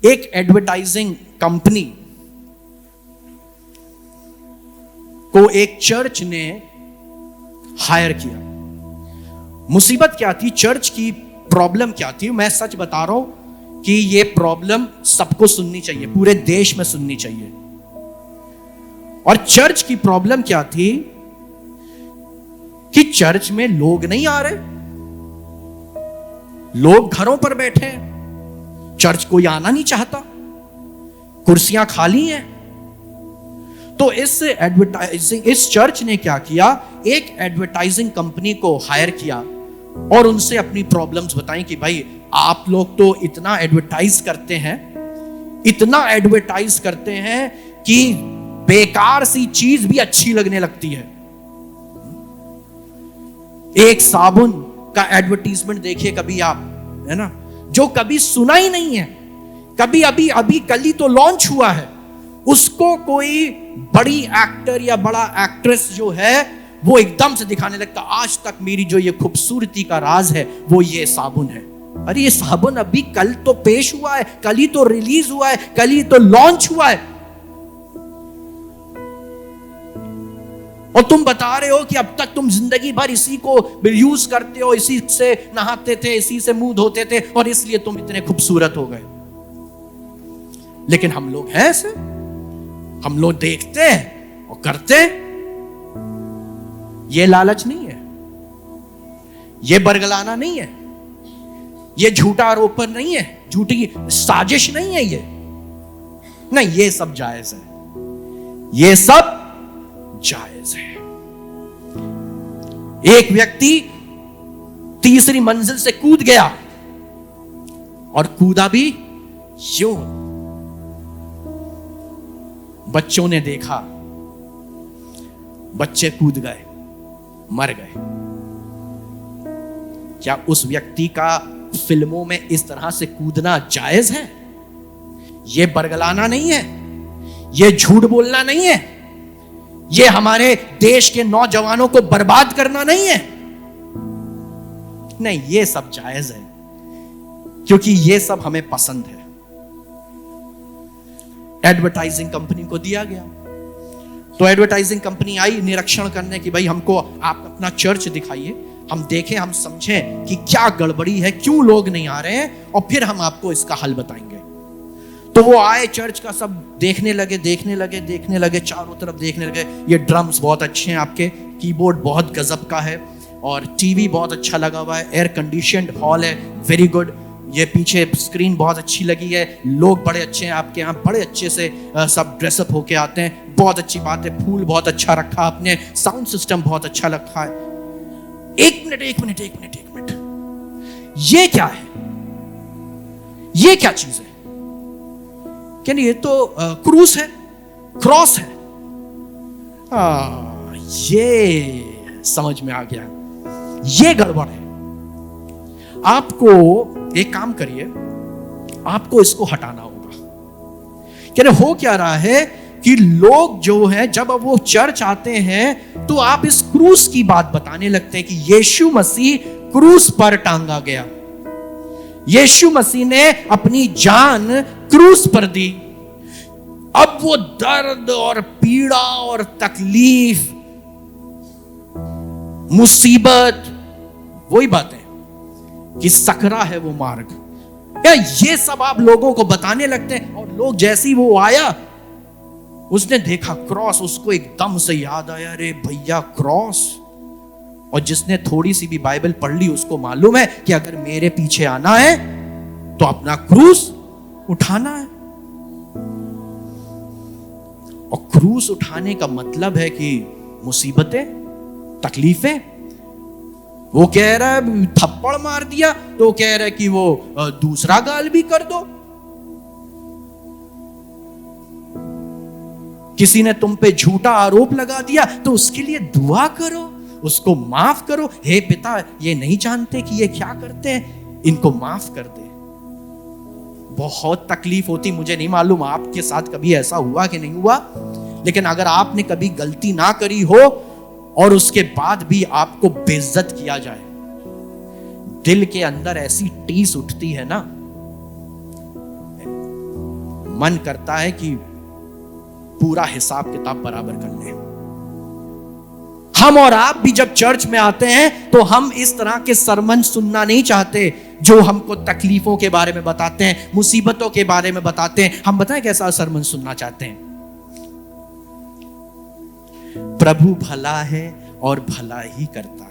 एक advertising company को एक चर्च ने हायर किया। मुसीबत क्या थी, चर्च की प्रॉब्लम क्या थी? मैं सच बता रहा हूं कि ये प्रॉब्लम सबको सुननी चाहिए, पूरे देश में सुननी चाहिए। और चर्च की प्रॉब्लम क्या थी कि चर्च में लोग नहीं आ रहे, लोग घरों पर बैठे हैं, चर्च कोई आना नहीं चाहता, कुर्सियां खाली हैं। तो इस चर्च ने क्या किया, एक एडवर्टाइजिंग कंपनी को हायर किया और उनसे अपनी प्रॉब्लम्स बताई कि भाई आप लोग तो इतना एडवर्टाइज करते हैं, इतना एडवर्टाइज करते हैं कि बेकार सी चीज भी अच्छी लगने लगती है। एक साबुन का एडवर्टाइजमेंट देखिए कभी आप, है ना, जो कभी सुना ही नहीं है, कभी अभी कल ही तो लॉन्च हुआ है, उसको कोई बड़ी एक्टर या बड़ा एक्ट्रेस जो है वो एकदम से दिखाने लगता, आज तक मेरी जो ये खूबसूरती का राज है वो ये साबुन है। अरे ये साबुन अभी कल तो पेश हुआ है, कल ही तो रिलीज हुआ है, कल ही तो लॉन्च हुआ है, और तुम बता रहे हो कि अब तक तुम जिंदगी भर इसी को यूज करते हो, इसी से नहाते थे, इसी से मुंह धोते थे और इसलिए तुम इतने खूबसूरत हो गए। लेकिन हम लोग हैं ऐसे, हम लोग देखते हैं और करते हैं। ये लालच नहीं है, ये बरगलाना नहीं है, ये झूठा आरोपण नहीं है, झूठी साजिश नहीं है, ये नहीं, ये सब जायज है, ये सब जायज है। एक व्यक्ति तीसरी मंजिल से कूद गया और कूदा भी यूं, बच्चों ने देखा, बच्चे कूद गए, मर गए। क्या उस व्यक्ति का फिल्मों में इस तरह से कूदना जायज है? यह बरगलाना नहीं है, यह झूठ बोलना नहीं है, यह हमारे देश के नौजवानों को बर्बाद करना नहीं है। नहीं, यह सब जायज है क्योंकि यह सब हमें पसंद है। एडवर्टाइजिंग कंपनी को दिया गया, तो एडवर्टाइजिंग कंपनी आई निरीक्षण करने की, भाई हमको आप अपना चर्च दिखाइए, हम देखें, हम समझें कि क्या गड़बड़ी है, क्यों लोग नहीं आ रहे हैं, और फिर हम आपको इसका हल बताएंगे। तो वो आए, चर्च का सब देखने लगे, चारों तरफ देखने लगे। ये ड्रम्स बहुत अच्छे हैं आपके, कीबोर्ड बहुत गजब का है, और टीवी बहुत अच्छा लगा हुआ है, एयर कंडीशनड हॉल है, वेरी गुड, ये पीछे स्क्रीन बहुत अच्छी लगी है, लोग बड़े अच्छे हैं आपके यहाँ, बड़े अच्छे से सब ड्रेसअप होके आते हैं, बहुत अच्छी बात है, फूल बहुत अच्छा रखा आपने, साउंड सिस्टम बहुत अच्छा रखा है। एक मिनट, ये क्या है, ये क्या चीज है? क्या नहीं, ये तो क्रूस है, क्रॉस है। ये समझ में आ गया, ये गड़बड़ है। आपको एक काम करिए, आपको इसको हटाना होगा। क्या हो क्या रहा है कि लोग जो है, जब अब वो चर्च आते हैं तो आप इस क्रूस की बात बताने लगते हैं कि यीशु मसीह क्रूस पर टांगा गया, यीशु मसीह ने अपनी जान क्रूस पर दी। अब वो दर्द और पीड़ा और तकलीफ, मुसीबत, वही बात है कि सकरा है वो मार्ग, क्या ये सब आप लोगों को बताने लगते हैं। और लोग जैसे ही वो आया, उसने देखा क्रॉस, उसको एकदम से याद आया, अरे भैया क्रॉस। और जिसने थोड़ी सी भी बाइबल पढ़ ली उसको मालूम है कि अगर मेरे पीछे आना है तो अपना क्रूस उठाना है। और क्रूस उठाने का मतलब है कि मुसीबतें, तकलीफें। वो कह रहा है थप्पड़ मार दिया तो वो कह रहा है कि वो दूसरा गाल भी कर दो। किसी ने तुम पे झूठा आरोप लगा दिया तो उसके लिए दुआ करो, उसको माफ करो। हे पिता, ये नहीं जानते कि ये क्या करते हैं, इनको माफ कर दे। बहुत तकलीफ होती, मुझे नहीं मालूम आपके साथ कभी ऐसा हुआ कि नहीं हुआ, लेकिन अगर आपने कभी गलती ना करी हो और उसके बाद भी आपको बेइज्जत किया जाए, दिल के अंदर ऐसी टीस उठती है ना। मन करता है कि पूरा हिसाब किताब बराबर कर ले। हम और आप भी जब चर्च में आते हैं तो हम इस तरह के सरमन सुनना नहीं चाहते जो हमको तकलीफों के बारे में बताते हैं, मुसीबतों के बारे में बताते हैं। हम बताएं कैसा सरमन सुनना चाहते हैं? प्रभु भला है और भला ही करता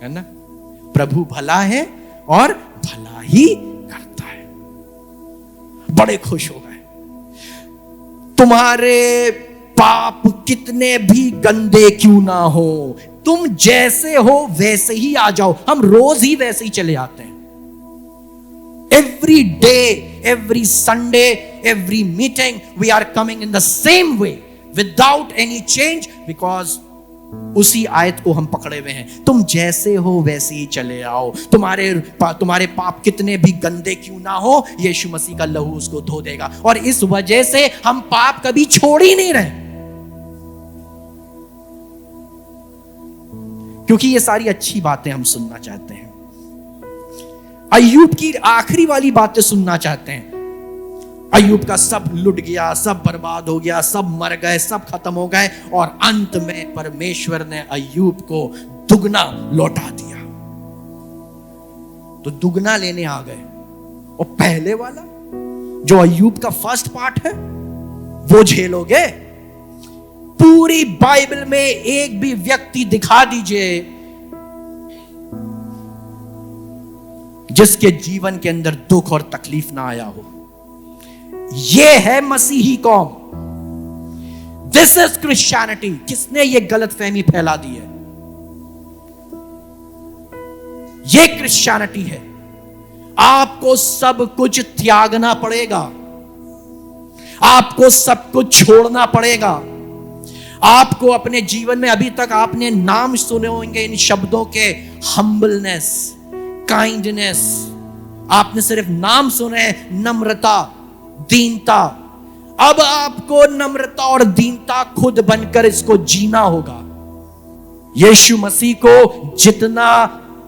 है ना? प्रभु भला है और भला ही करता है। बड़े खुश हो गए। तुम्हारे पाप कितने भी गंदे क्यों ना हो, तुम जैसे हो वैसे ही आ जाओ। हम रोज ही वैसे ही चले आते हैं। Every day, every Sunday, every meeting we are coming in the same way without any change, because उसी आयत को हम पकड़े हुए हैं। तुम जैसे हो वैसे ही चले आओ। तुम्हारे पाप कितने भी गंदे क्यों ना हो, यीशु मसीह का लहू उसको धो देगा। और इस वजह से हम पाप कभी छोड़ ही नहीं रहे, क्योंकि ये सारी अच्छी बातें हम सुनना चाहते हैं। अय्यूब की आखिरी वाली बातें सुनना चाहते हैं। अय्यूब का सब लुट गया, सब बर्बाद हो गया, सब मर गए, सब खत्म हो गए, और अंत में परमेश्वर ने अय्यूब को दुगना लौटा दिया। तो दुगना लेने आ गए। और पहले वाला जो अय्यूब का फर्स्ट पार्ट है वो झेलोगे? पूरी बाइबल में एक भी व्यक्ति दिखा दीजिए जिसके जीवन के अंदर दुख और तकलीफ ना आया हो। यह है मसीही कौम। This is Christianity. किसने यह गलतफहमी फैला दी है? यह क्रिश्चियनिटी है। आपको सब कुछ त्यागना पड़ेगा, आपको सब कुछ छोड़ना पड़ेगा। आपको अपने जीवन में, अभी तक आपने नाम सुने होंगे इन शब्दों के, हम्बलनेस, काइंडनेस, आपने सिर्फ नाम सुने, नम्रता, दीनता। अब आपको नम्रता और दीनता खुद बनकर इसको जीना होगा। यीशु मसीह को जितना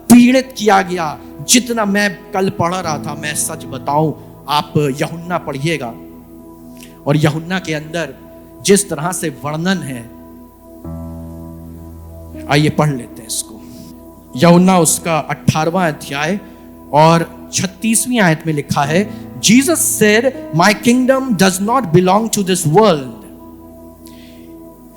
पीड़ित किया गया, जितना, मैं कल पढ़ रहा था, मैं सच बताऊं, आप यूहन्ना पढ़िएगा, और यूहन्ना के अंदर जिस तरह से वर्णन है, आइए पढ़ लेते हैं इसको। यूहन्ना उसका 18वां अध्याय और 36वीं आयत में लिखा है, Jesus said, "My kingdom does not belong to this world.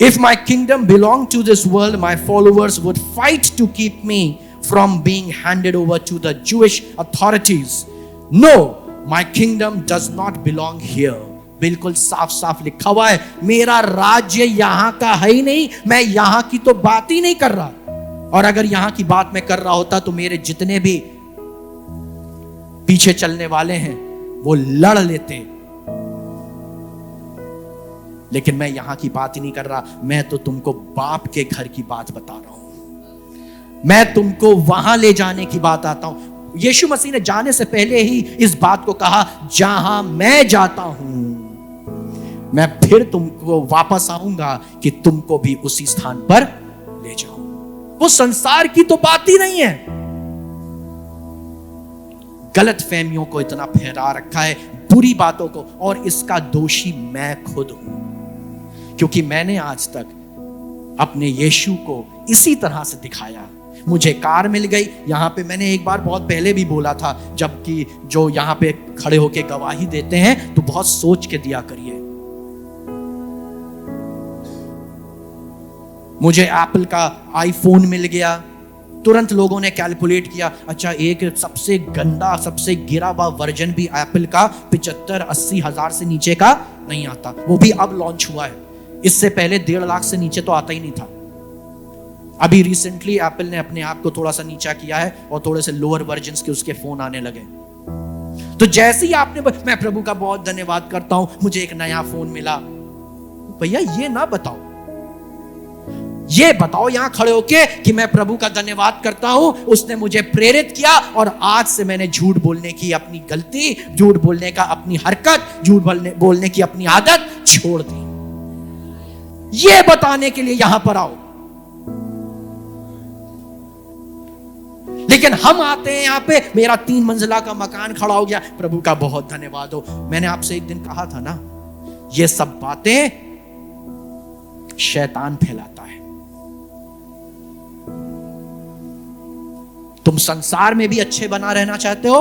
If my kingdom belonged to this world, my followers would fight to keep me from being handed over to the Jewish authorities. No, my kingdom does not belong here." बिल्कुल साफ साफ लिखा हुआ है, मेरा राज्य यहां का है ही नहीं। मैं यहां की तो बात ही नहीं कर रहा, और अगर यहां की बात मैं कर रहा होता तो मेरे जितने भी पीछे चलने वाले हैं वो लड़ लेते। लेकिन मैं यहां की बात ही नहीं कर रहा। मैं तो तुमको बाप के घर की बात बता रहा हूं। मैं तुमको वहां ले जाने की बात आता हूं। यीशु मसीह ने जाने से पहले ही इस बात को कहा, जहां मैं जाता हूं मैं फिर तुमको वापस आऊंगा कि तुमको भी उसी स्थान पर ले जाऊं। वो संसार की तो बात ही नहीं है। गलत फहमियों को इतना फैला रखा है, बुरी बातों को, और इसका दोषी मैं खुद हूं, क्योंकि मैंने आज तक अपने यीशु को इसी तरह से दिखाया। मुझे कार मिल गई। यहां पे मैंने एक बार बहुत पहले भी बोला था, जबकि जो यहां पे खड़े होके गवाही देते हैं तो बहुत सोच के दिया करिए। मुझे एप्पल का आईफोन मिल गया, तुरंत लोगों ने कैलकुलेट किया, अच्छा एक सबसे गंदा, सबसे गिरा हुआ वर्जन भी एप्पल का 75-80 हजार से नीचे का नहीं आता। वो भी अब लॉन्च हुआ है। इससे पहले 1.5 लाख से नीचे तो आता ही नहीं था। अभी रिसेंटली एप्पल ने अपने आप को थोड़ा सा नीचा किया है और थोड़े से लोअर वर्जन्स के उसके फोन आने लगे। तो जैसे ही आपने, मैं प्रभु का बहुत धन्यवाद करता हूं मुझे एक नया फोन मिला, भैया ये ना बताओ, ये बताओ यहां खड़े होके कि मैं प्रभु का धन्यवाद करता हूं, उसने मुझे प्रेरित किया और आज से मैंने झूठ बोलने की अपनी गलती, झूठ बोलने का अपनी हरकत, झूठ बोलने की अपनी आदत छोड़ दी। ये बताने के लिए यहां पर आओ। लेकिन हम आते हैं यहाँ पे, मेरा 3 मंजिला का मकान खड़ा हो गया, प्रभु का बहुत धन्यवाद हो। मैंने आपसे एक दिन कहा था ना, ये सब बातें शैतान फैलाता है। तुम संसार में भी अच्छे बना रहना चाहते हो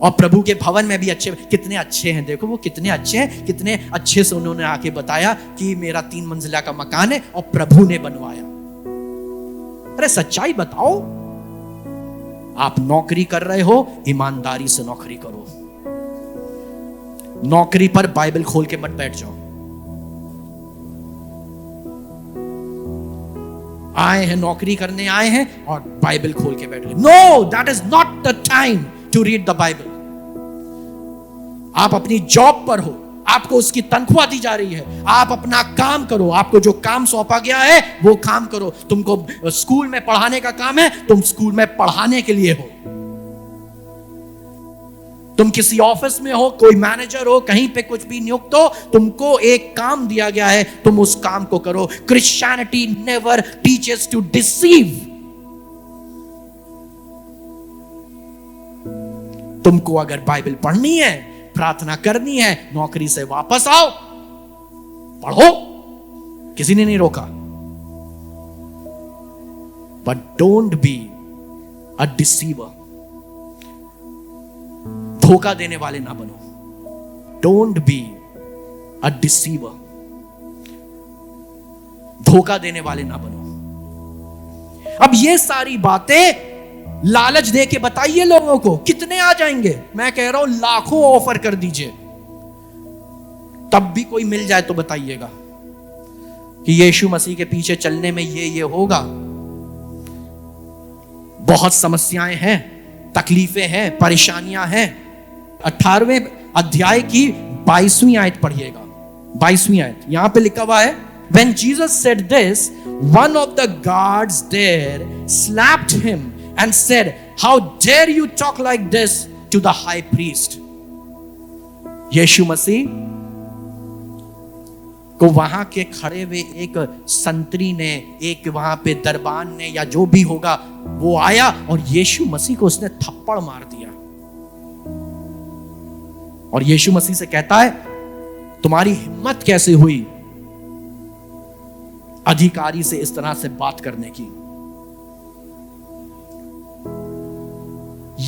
और प्रभु के भवन में भी अच्छे। कितने अच्छे हैं, देखो वो कितने अच्छे हैं, कितने अच्छे से उन्होंने आके बताया कि मेरा 3 मंजिला का मकान है और प्रभु ने बनवाया। अरे सच्चाई बताओ। आप नौकरी कर रहे हो, ईमानदारी से नौकरी करो। नौकरी पर बाइबल खोल के मत बैठ जाओ। आए हैं, नौकरी करने आए हैं और बाइबल खोल के बैठ गए। No, that is not the time to read the Bible. आप अपनी जॉब पर हो, आपको उसकी तनख्वाह दी जा रही है, आप अपना काम करो, आपको जो काम सौंपा गया है वो काम करो। तुमको स्कूल में पढ़ाने का काम है, तुम स्कूल में पढ़ाने के लिए हो। तुम किसी ऑफिस में हो, कोई मैनेजर हो, कहीं पे कुछ भी नियुक्त हो, तुमको एक काम दिया गया है, तुम उस काम को करो। Christianity never teaches to deceive. तुमको अगर बाइबल पढ़नी है, प्रार्थना करनी है, नौकरी से वापस आओ, पढ़ो, किसी ने नहीं रोका। But don't be a deceiver. धोखा देने वाले ना बनो। Don't be a deceiver. धोखा देने वाले ना बनो। अब ये सारी बातें लालच दे के बताइए लोगों को, कितने आ जाएंगे? मैं कह रहा हूं लाखों ऑफर कर दीजिए, तब भी कोई मिल जाए तो बताइएगा कि यीशु मसीह के पीछे चलने में ये होगा। बहुत समस्याएं हैं, तकलीफें हैं, परेशानियां हैं। 18वें अध्याय की 22वीं आयत पढ़िएगा। 22वीं आयत यहां पे लिखा हुआ है, When Jesus said this, one of the guards there slapped him and said, How dare you talk like this to the high priest? यीशु मसीह को वहां के खड़े हुए एक संतरी ने, एक वहां पे दरबान ने, या जो भी होगा, वो आया और यीशु मसीह को उसने थप्पड़ मार दिया। और यीशु मसीह से कहता है, तुम्हारी हिम्मत कैसे हुई अधिकारी से इस तरह से बात करने की?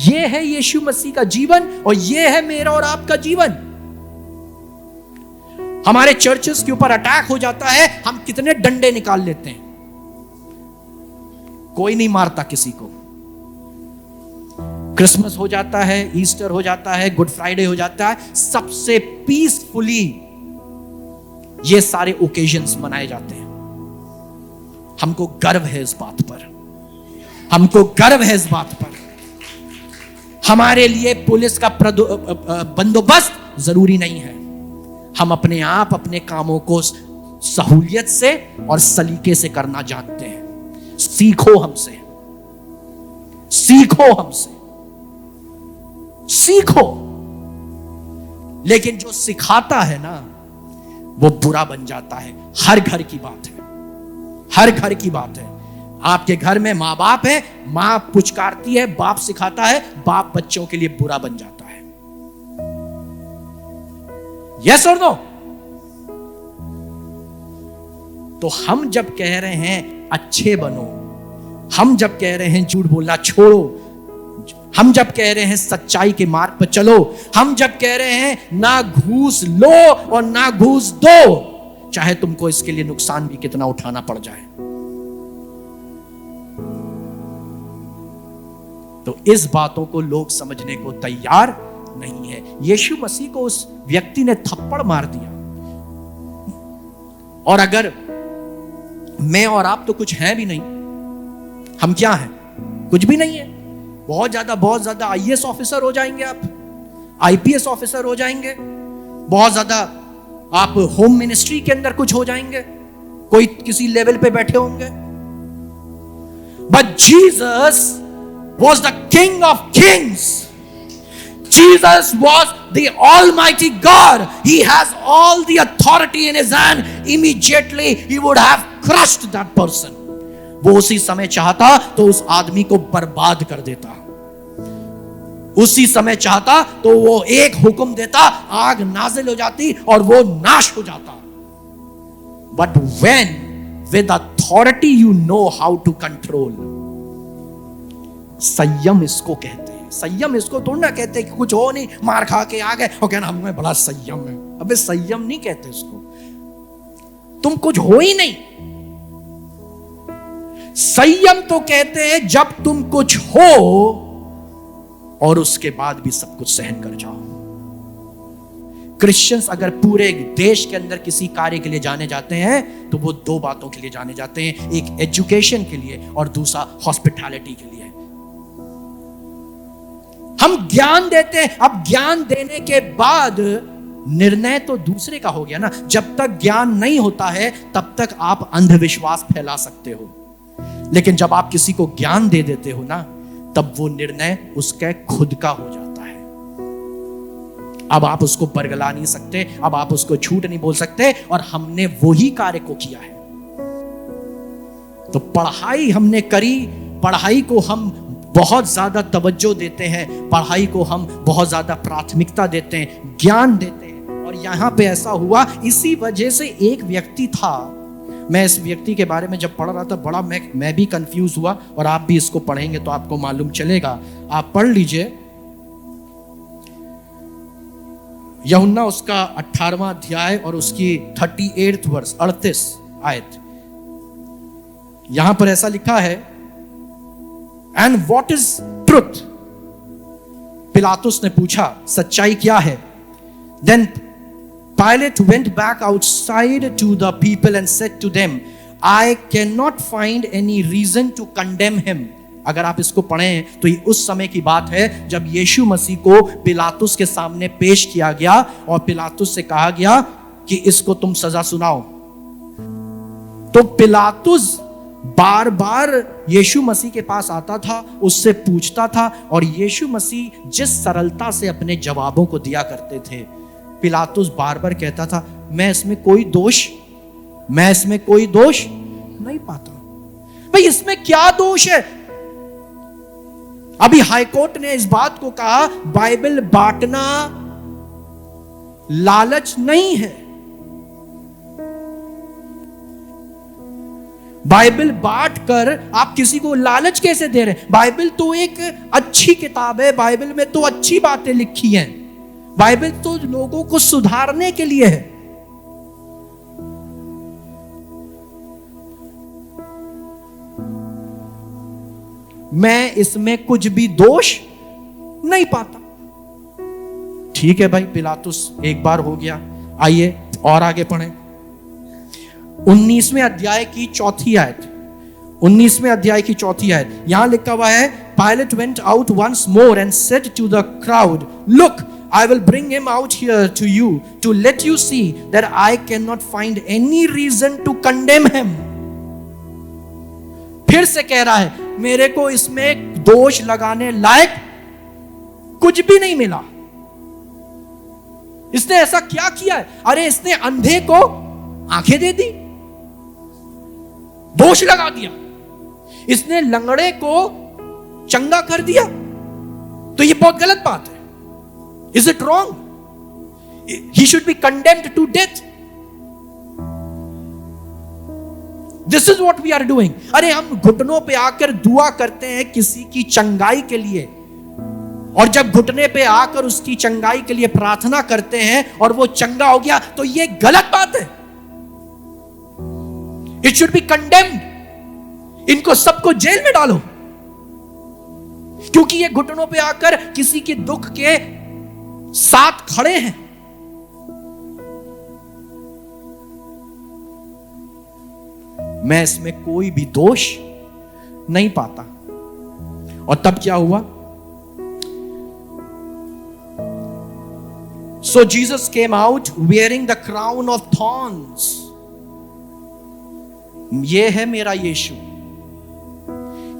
यह है यीशु मसीह का जीवन और यह है मेरा और आपका जीवन। हमारे चर्चेस के ऊपर अटैक हो जाता है, हम कितने डंडे निकाल लेते हैं, कोई नहीं मारता किसी को। क्रिसमस हो जाता है, ईस्टर हो जाता है, गुड फ्राइडे हो जाता है, सबसे पीसफुली ये सारे ओकेजन्स मनाए जाते हैं। हमको गर्व है इस बात पर, हमको गर्व है इस बात पर। हमारे लिए पुलिस का बंदोबस्त जरूरी नहीं है। हम अपने आप अपने कामों को सहूलियत से और सलीके से करना जानते हैं। सीखो हमसे, सीखो हमसे, सीखो। लेकिन जो सिखाता है ना, वो बुरा बन जाता है। हर घर की बात है, हर घर की बात है। आपके घर में माँ बाप है, माँ पुचकारती है, बाप सिखाता है, बाप बच्चों के लिए बुरा बन जाता है। यस और नो? तो हम जब कह रहे हैं अच्छे बनो, हम जब कह रहे हैं झूठ बोलना छोड़ो, हम जब कह रहे हैं सच्चाई के मार्ग पर चलो, हम जब कह रहे हैं ना घूस लो और ना घूस दो, चाहे तुमको इसके लिए नुकसान भी कितना उठाना पड़ जाए। तो इस बातों को लोग समझने को तैयार नहीं है। यीशु मसीह को उस व्यक्ति ने थप्पड़ मार दिया। और अगर मैं और आप तो कुछ हैं भी नहीं, हम क्या हैं? कुछ भी नहीं है। बहुत ज्यादा आईएएस ऑफिसर हो जाएंगे आप, आईपीएस ऑफिसर हो जाएंगे, बहुत ज्यादा आप होम मिनिस्ट्री के अंदर कुछ हो जाएंगे, कोई किसी लेवल पे बैठे होंगे। But Jesus was the King of Kings. Jesus was the Almighty God. He has all the authority in his hand. Immediately he would have crushed that person. वो उसी समय चाहता तो उस आदमी को बर्बाद कर देता। उसी समय चाहता तो वो एक हुक्म देता, आग नाजिल हो जाती और वो नाश हो जाता। But when with authority you know how to control, संयम इसको कहते हैं। संयम इसको थोड़ा ना कहते कि कुछ हो नहीं, मार खा के आ गए और कहना हमें बड़ा संयम है। अबे संयम नहीं कहते इसको, तुम कुछ हो ही नहीं। संयम तो कहते हैं जब तुम कुछ हो और उसके बाद भी सब कुछ सहन कर जाओ। क्रिश्चियंस अगर पूरे देश के अंदर किसी कार्य के लिए जाने जाते हैं तो वो दो बातों के लिए जाने जाते हैं, एक एजुकेशन के लिए और दूसरा हॉस्पिटैलिटी के लिए। हम ज्ञान देते हैं, अब ज्ञान देने के बाद निर्णय तो दूसरे का हो गया ना। जब तक ज्ञान नहीं होता है तब तक आप अंधविश्वास फैला सकते हो, लेकिन जब आप किसी को ज्ञान दे देते हो ना, तब वो निर्णय उसके खुद का हो जाता है। अब आप उसको बरगला नहीं सकते, अब आप उसको झूठ नहीं बोल सकते, और हमने वही कार्य को किया है। तो पढ़ाई हमने करी, पढ़ाई को हम बहुत ज्यादा तवज्जो देते हैं, पढ़ाई को हम बहुत ज्यादा प्राथमिकता देते हैं, ज्ञान देते हैं। और यहां पे ऐसा हुआ, इसी वजह से एक व्यक्ति था, मैं इस व्यक्ति के बारे में जब पढ़ रहा था बड़ा मैं भी कंफ्यूज हुआ, और आप भी इसको पढ़ेंगे तो आपको मालूम चलेगा। आप पढ़ लीजिए यूहन्ना उसका 18वां अध्याय और उसकी 38 वर्ष 38 आयत। यहां पर ऐसा लिखा है, एंड व्हाट इज ट्रुथ? पिलातुस ने पूछा सच्चाई क्या है? Then Pilate went back outside to the people and said to them, I cannot find any reason to condemn him. अगर आप इसको पढ़ें तो ये उस समय की बात है जब यीशु मसीह को पिलातुस के सामने पेश किया गया और पिलातुस से कहा गया कि इसको तुम सजा सुनाओ। तो पिलातुस बार बार यीशु मसीह के पास आता था, उससे पूछता था, और यीशु मसीह जिस सरलता से अपने जवाबों को दिया करते थे, पिलातुस बार बार कहता था मैं इसमें कोई दोष नहीं पाता। भाई इसमें क्या दोष है? अभी हाईकोर्ट ने इस बात को कहा बाइबल बांटना लालच नहीं है। बाइबल बांट कर आप किसी को लालच कैसे दे रहे हैं? बाइबल तो एक अच्छी किताब है, बाइबल में तो अच्छी बातें लिखी हैं, बाइबल तो लोगों को सुधारने के लिए है। मैं इसमें कुछ भी दोष नहीं पाता। ठीक है भाई, पिलातुस एक बार हो गया, आइए और आगे पढ़ें। 19वें अध्याय की चौथी आयत, 19वें अध्याय की चौथी आयत, यहां लिखा हुआ है, Pilate went out once more and said to the crowd, Look, I will bring him out here to you to let you see that I cannot find any reason to condemn him. फिर से कह रहा है मेरे को इसमें दोष लगाने लायक कुछ भी नहीं मिला। इसने ऐसा क्या किया है? अरे इसने अंधे को आंखें दे दी, दोष लगा दिया। इसने लंगड़े को चंगा कर दिया, तो ये बहुत गलत बात है। Is it wrong? He should be condemned to death. This is what we are doing. अरे हम घुटनों पे आकर दुआ करते हैं किसी की चंगाई के लिए, और जब घुटने पे आकर उसकी चंगाई के लिए प्रार्थना करते हैं और वो चंगा हो गया, तो ये गलत बात है। It should be condemned. इनको सबको जेल में डालो, क्योंकि ये घुटनों पे आकर किसी के दुख के साथ खड़े हैं। मैं इसमें कोई भी दोष नहीं पाता। और तब क्या हुआ? So Jesus came out wearing the crown of thorns. ये है मेरा यीशु,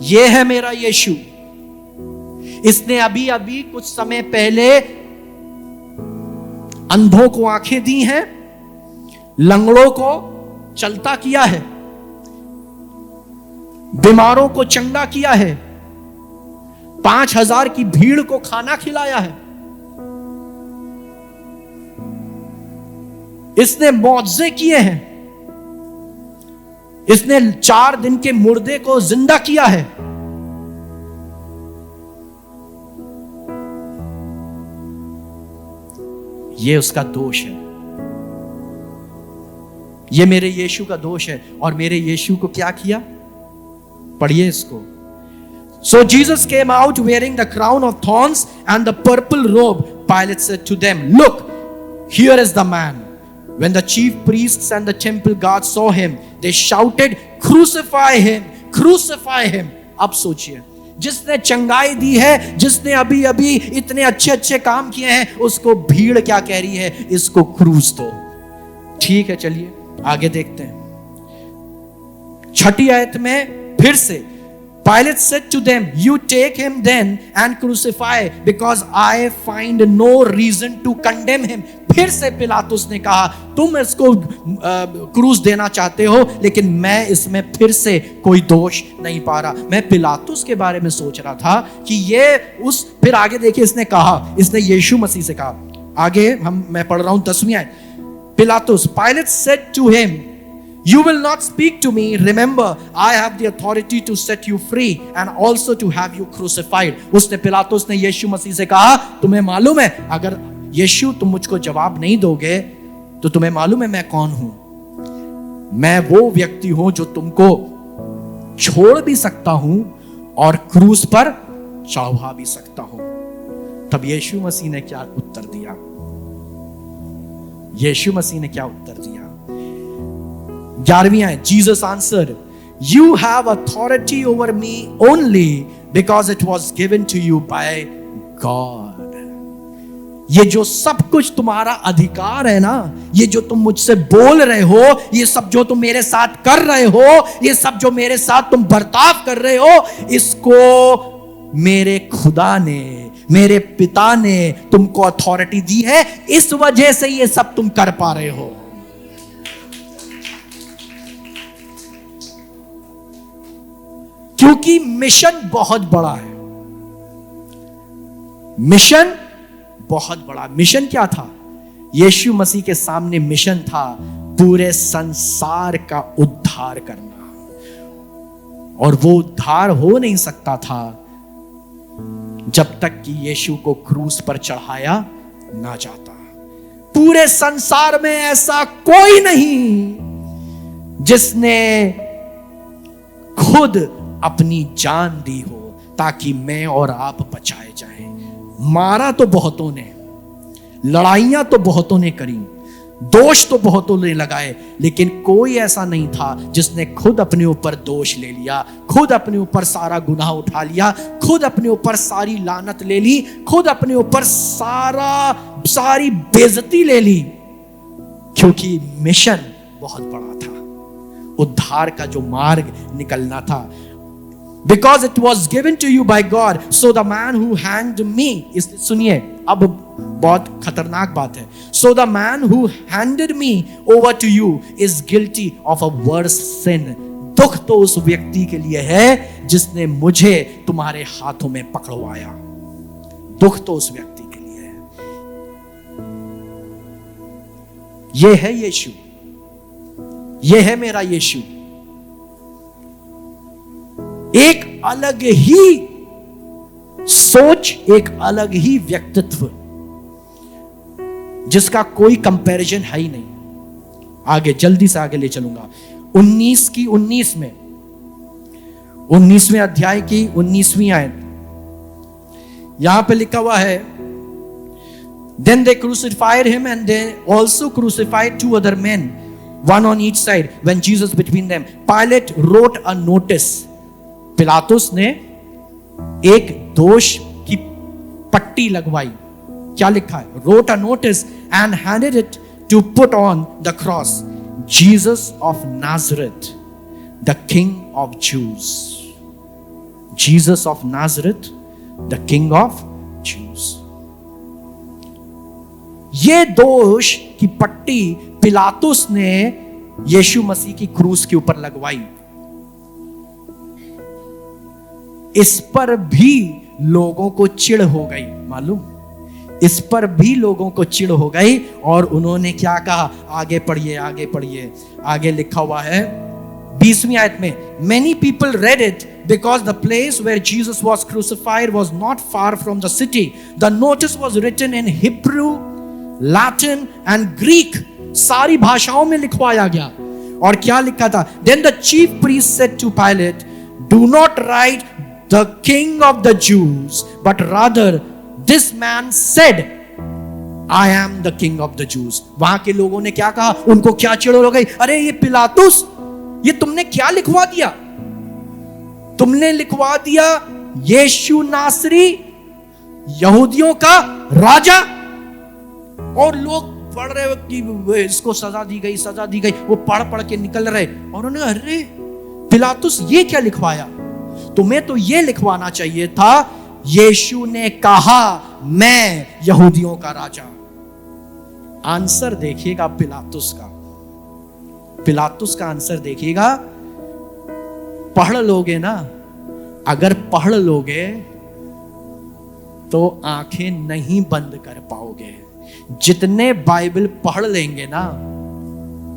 ये है मेरा यीशु। इसने अभी अभी कुछ समय पहले अंधों को आंखें दी हैं, लंगड़ों को चलता किया है, बीमारों को चंगा किया है, 5,000 की भीड़ को खाना खिलाया है, इसने मौजे किए हैं, इसने 4 दिन के मुर्दे को जिंदा किया है। ये उसका दोष है, ये मेरे यीशु का दोष है। और मेरे यीशु को क्या किया, पढ़िए इसको। So Jesus came out wearing the crown of thorns and the purple robe. Pilate said to them, "Look, here is the man." When the chief priests and the temple guards saw him, they shouted, "Crucify him! Crucify him!" अब सोचिए, जिसने चंगाई दी है, जिसने अभी अभी इतने अच्छे अच्छे काम किए हैं, उसको भीड़ क्या कह रही है, इसको क्रूस दो। ठीक है, चलिए आगे देखते हैं। 6ठी आयत में फिर से Pilate said to them, "You take him then and crucify, because I find no reason to condemn him." फिर से पिलातुस ने कहा, तुम इसको क्रूस देना चाहते हो, लेकिन मैं इसमें फिर से कोई दोष नहीं पा रहा। मैं पिलातुस के बारे में सोच रहा था कि ये उस, फिर आगे देखिए इसने कहा, इसने यीशु मसीह से कहा, आगे मैं पढ़ रहा हूं 10वीं आयत। पिलातुस, Pilate said to him, "You will not speak to me. Remember, I have the authority to set you free and also to have you crucified." उसने, पिलातुस ने यीशु मसीह से कहा, तुम्हें मालूम है, अगर यीशु तुम मुझको जवाब नहीं दोगे तो तुम्हें मालूम है मैं कौन हूं। मैं वो व्यक्ति हूं जो तुमको छोड़ भी सकता हूं और क्रूस पर चढ़वा भी सकता हूं। तब यीशु मसीह ने क्या उत्तर दिया? यीशु मसीह ने क्या उत्तर दिया? 11वीं आयत, Jesus answered, "You have authority over me only because it was given to you by God." ये जो सब कुछ तुम्हारा अधिकार है ना, ये जो तुम मुझसे बोल रहे हो, ये सब जो तुम मेरे साथ कर रहे हो, ये सब जो मेरे साथ तुम बर्ताव कर रहे हो, इसको मेरे खुदा ने, मेरे पिता ने तुमको अथॉरिटी दी है, इस वजह से ये सब तुम कर पा रहे हो। क्योंकि मिशन बहुत बड़ा है। मिशन बहुत बड़ा। मिशन क्या था? यीशु मसीह के सामने मिशन था पूरे संसार का उद्धार करना, और वो उद्धार हो नहीं सकता था जब तक कि यीशु को क्रूस पर चढ़ाया ना जाता। पूरे संसार में ऐसा कोई नहीं जिसने खुद अपनी जान दी हो ताकि मैं और आप बचाए जाएं। मारा तो बहुतों ने, लड़ाइयां तो बहुतों ने करी, दोष तो बहुतों ने लगाए, लेकिन कोई ऐसा नहीं था जिसने खुद अपने ऊपर दोष ले लिया, खुद अपने ऊपर सारा गुनाह उठा लिया, खुद अपने ऊपर सारी लानत ले ली, खुद अपने ऊपर सारी बेइज्जती ले ली। क्योंकि मिशन बहुत बड़ा था, उद्धार का जो मार्ग निकलना था। Because it was given to you by God, so the man who hanged me, सुनिए अब बहुत खतरनाक बात है, so the man who handed me over to you is guilty of a worse sin. दुख तो उस व्यक्ति के लिए है जिसने मुझे तुम्हारे हाथों में पकड़वाया। दुख तो उस व्यक्ति के लिए है। ये है यीशु, ये है मेरा यीशु। एक अलग ही सोच, एक अलग ही व्यक्तित्व, जिसका कोई कंपैरिजन है ही नहीं। आगे जल्दी से आगे ले चलूंगा। 19 में 19वें अध्याय की 19वीं आयत, यहां पे लिखा हुआ है, Then they crucified him and they also crucified 2 other men, one on each side, when Jesus between them. Pilate wrote a notice. पिलातुस ने एक दोष की पट्टी लगवाई। क्या लिखा है? Wrote a notice and handed it to put on the cross, Jesus of Nazareth, the King of Jews. Jesus of Nazareth, the King of Jews. ये दोष की पट्टी पिलातुस ने यीशु मसीह की क्रूस के ऊपर लगवाई। इस पर भी लोगों को चिढ़ हो गई। मालूम, इस पर भी लोगों को चिढ़ हो गई और उन्होंने क्या कहा? आगे पढ़िए, आगे पढ़िए। आगे लिखा हुआ है 20वीं आयत में, many people read it because the place where Jesus was crucified was not far from the city. The notice was written in Hebrew, Latin and Greek. सारी भाषाओं में लिखवाया गया। और क्या लिखा था? Then the chief priest said to Pilate, do not write the king of the Jews, but rather this man said, I am the king of the Jews. वहां के लोगों ने क्या कहा? उनको क्या चिढ़ हो गई? अरे ये पिलातुस, ये तुमने क्या लिखवा दिया? तुमने लिखवा दिया यीशु नासरी, यहूदियों का राजा। और लोग पढ़ रहे हो कि इसको सजा दी गई, सजा दी गई। वो पढ़ पढ़ के निकल रहे और उन्होंने, अरे पिलातुस ये क्या लिखवाया? तुम्हें तो ये लिखवाना चाहिए था, यीशु ने कहा मैं यहूदियों का राजा। आंसर देखिएगा पिलातुस का, पिलातुस का आंसर देखिएगा। पढ़ लोगे ना, अगर पढ़ लोगे तो आंखें नहीं बंद कर पाओगे। जितने बाइबल पढ़ लेंगे ना,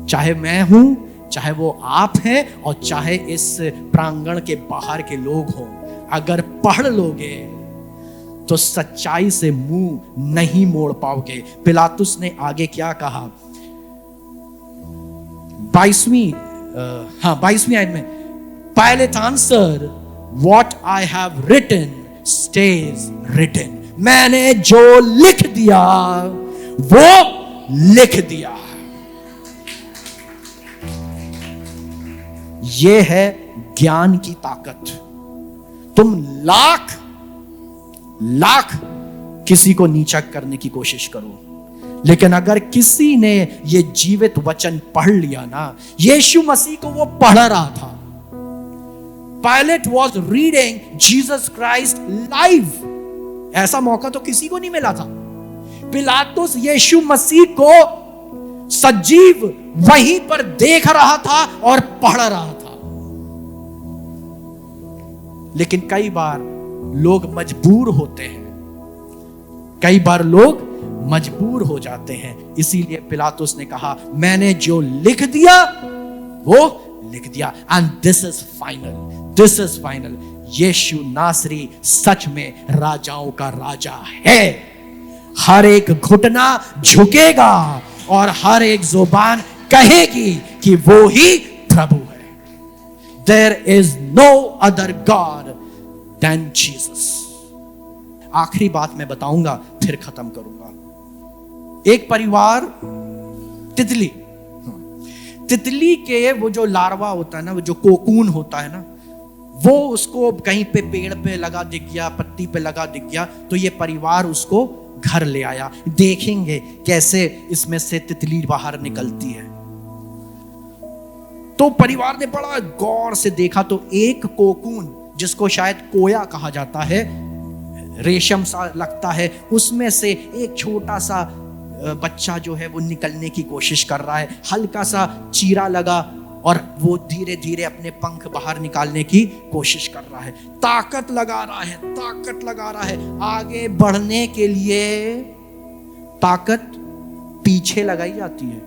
चाहे मैं हूं, चाहे वो आप हैं, और चाहे इस प्रांगण के बाहर के लोग हों, अगर पढ़ लोगे तो सच्चाई से मुंह नहीं मोड़ पाओगे। पिलातुस ने आगे क्या कहा? 22वीं आयत में, Pilate answered, what I have written stays written. मैंने जो लिख दिया वो लिख दिया। ये है ज्ञान की ताकत। तुम लाख किसी को नीचा करने की कोशिश करो, लेकिन अगर किसी ने ये जीवित वचन पढ़ लिया ना, यीशु मसीह को वो पढ़ रहा था। Pilate was reading Jesus Christ live. ऐसा मौका तो किसी को नहीं मिला था। पिलातुस यीशु मसीह को सजीव वहीं पर देख रहा था और पढ़ रहा था। लेकिन कई बार लोग मजबूर होते हैं, कई बार लोग मजबूर हो जाते हैं। इसीलिए पिलातुस ने कहा, मैंने जो लिख दिया वो लिख दिया। And this is final, this is final. Yeshu नासरी सच में राजाओं का राजा है। हर एक घुटना झुकेगा और हर एक जुबान कहेगी कि वो ही प्रभु है। There is no other God than Jesus. आखिरी बात मैं बताऊंगा, फिर खत्म करूंगा। एक परिवार तितली के वो जो लार्वा होता है ना, वो जो कोकून होता है ना, वो उसको कहीं पे पेड़ पे लगा दिख गया, पत्ती पे लगा दिख गया, तो ये परिवार उसको घर ले आया। देखेंगे कैसे इसमें से तितली बाहर निकलती है। तो परिवार ने बड़ा गौर से देखा, तो एक कोकून, जिसको शायद कोया कहा जाता है, रेशम सा लगता है, उसमें से एक छोटा सा बच्चा जो है वो निकलने की कोशिश कर रहा है। हल्का सा चीरा लगा और वो धीरे धीरे अपने पंख बाहर निकालने की कोशिश कर रहा है। ताकत लगा रहा है, ताकत लगा रहा है। आगे बढ़ने के लिए ताकत पीछे लगाई जाती है।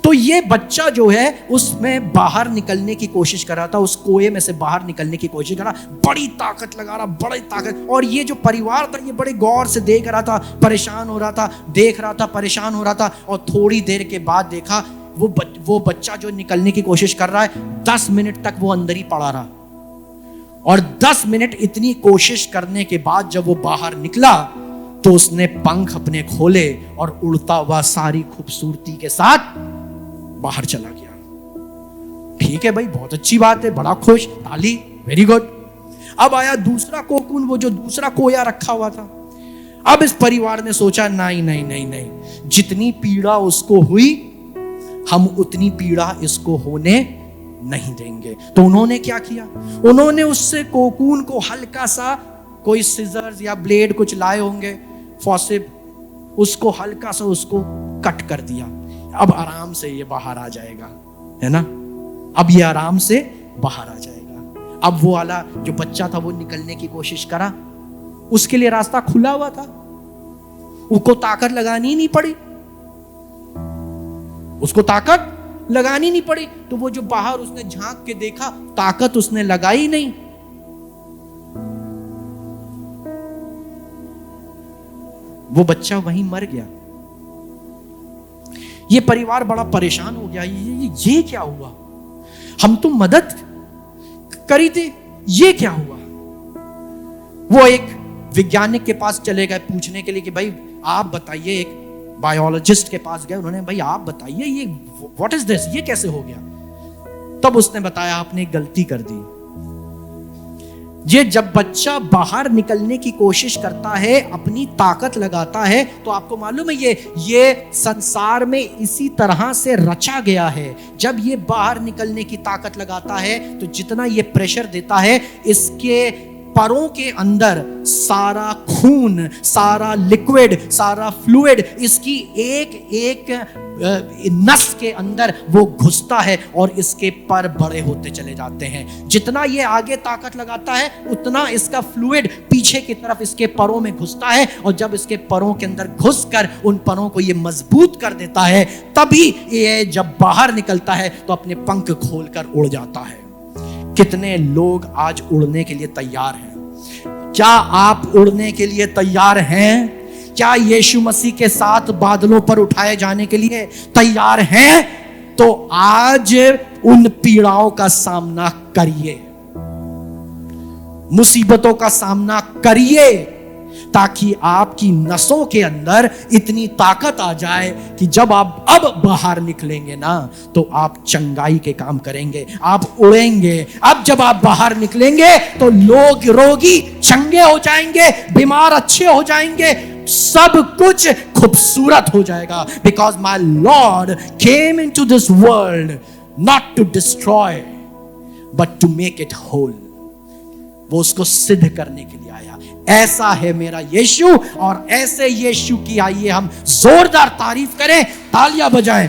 तो ये बच्चा जो है उसमें बाहर निकलने की कोशिश कर रहा था, उस कोए में से बाहर निकलने की कोशिश कर रहा, बड़ी ताकत लगा रहा, बड़ी ताकत। और ये जो परिवार था ये बड़े गौर से देख रहा था, परेशान हो रहा था, देख रहा था, परेशान हो रहा था। और थोड़ी देर के बाद देखा वो बच्चा जो निकलने की कोशिश कर रहा है, 10 मिनट तक वो अंदर ही पड़ा रहा। और 10 मिनट इतनी कोशिश करने के बाद जब वो बाहर निकला तो उसने पंख अपने खोले और उड़ता हुआ सारी खूबसूरती के साथ बाहर चला गया। ठीक है भाई, बहुत अच्छी बात है, बड़ा खुश, ताली, वेरी गुड। अब आया दूसरा कोकून, वो जो दूसरा कोया रखा हुआ था। अब इस परिवार ने सोचा, नहीं नहीं नहीं नहीं, जितनी पीड़ा उसको हुई हम उतनी पीड़ा इसको होने नहीं देंगे। तो उन्होंने क्या किया? उन्होंने उससे कोकून को हल्का सा, कोई सीजर्स या ब्लेड कुछ लाए होंगे, फॉसेप, उसको हल्का सा उसको कट कर दिया। अब आराम से ये बाहर आ जाएगा, है ना? अब ये आराम से बाहर आ जाएगा। अब वो वाला जो बच्चा था वो निकलने की कोशिश करा, उसके लिए रास्ता खुला हुआ था, उसको ताकत लगानी नहीं पड़ी, उसको ताकत लगानी नहीं पड़ी। तो वो जो बाहर उसने झांक के देखा, ताकत उसने लगाई नहीं। वो बच्चा वहीं मर गया। ये परिवार बड़ा परेशान हो गया, ये क्या हुआ? हम तो मदद करी थी, ये क्या हुआ? वो एक वैज्ञानिक के पास चले गए पूछने के लिए कि भाई आप बताइए, एक बायोलॉजिस्ट के पास गए, उन्होंने भाई आप बताइए ये व्हाट इज दिस, ये कैसे हो गया? तब उसने बताया आपने एक गलती कर दी। ये जब बच्चा बाहर निकलने की कोशिश करता है, अपनी ताकत लगाता है, तो आपको मालूम है ये संसार में इसी तरह से रचा गया है। जब ये बाहर निकलने की ताकत लगाता है तो जितना ये प्रेशर देता है, इसके परों के अंदर सारा खून, सारा लिक्विड, सारा फ्लूइड इसकी एक एक नस के अंदर वो घुसता है और इसके पर बड़े होते चले जाते हैं। जितना ये आगे ताकत लगाता है उतना इसका फ्लूइड पीछे की तरफ इसके परों में घुसता है, और जब इसके परों के अंदर घुसकर उन परों को ये मजबूत कर देता है, तभी ये जब बाहर निकलता है तो अपने पंख खोलकर उड़ जाता है। कितने लोग आज उड़ने के लिए तैयार हैं? क्या आप उड़ने के लिए तैयार हैं? क्या यीशु मसीह के साथ बादलों पर उठाए जाने के लिए तैयार हैं? तो आज उन पीड़ाओं का सामना करिए, मुसीबतों का सामना करिए, ताकि आपकी नसों के अंदर इतनी ताकत आ जाए कि जब आप अब बाहर निकलेंगे ना, तो आप चंगाई के काम करेंगे, आप उड़ेंगे। अब जब आप बाहर निकलेंगे तो लोग रोगी चंगे हो जाएंगे, बीमार अच्छे हो जाएंगे, सब कुछ खूबसूरत हो जाएगा। Because my lord came into this world not to destroy but to make it whole. वो उसको सिद्ध करने के लिए आया। ऐसा है मेरा यीशु, और ऐसे यीशु की आइए हम जोरदार तारीफ करें, तालियां बजाएं।